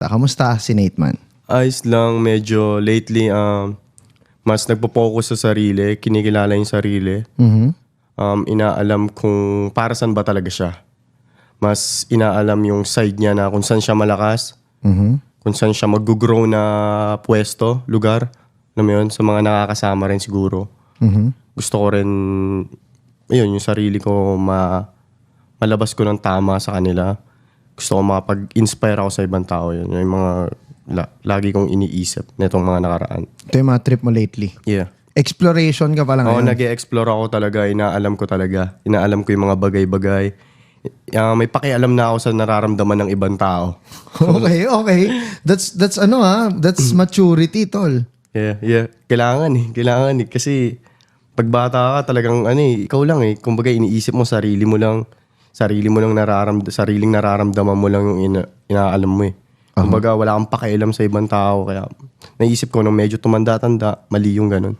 kamusta? Kamusta si Nate man? Ayos lang, medyo lately, mas nagpo-focus sa sarili, kinikilala yung sarili. Inaalam kung para saan ba talaga siya. Mas inaalam yung side niya na kung saan siya malakas, kung saan siya mag-grow na pwesto, lugar. Alam mo yun, sa mga nakakasama rin siguro. Gusto ko rin, ayun, yung sarili ko malabas ko ng tama sa kanila. Gusto ko makapag-inspire ako sa ibang tao. Yun yung mga lagi kong iniisip nitong mga nakaraan. Ito yung mga trip mo lately. Yeah. Exploration ka pala Oo, ngayon. nag-e-explore ako talaga. Inaalam ko talaga. Inaalam ko yung mga bagay-bagay. May pakialam na ako sa nararamdaman ng ibang tao. Okay. That's maturity, tol. Yeah. Kailangan eh. Kasi pag bata ka talagang ikaw lang eh. Kumbaga iniisip mo sarili mo lang sariling nararamdaman mo lang yung inaalam mo eh. Kumbaga wala kang pakialam sa ibang tao. Kaya naisip ko nung medyo tumanda-tanda, mali yung ganun.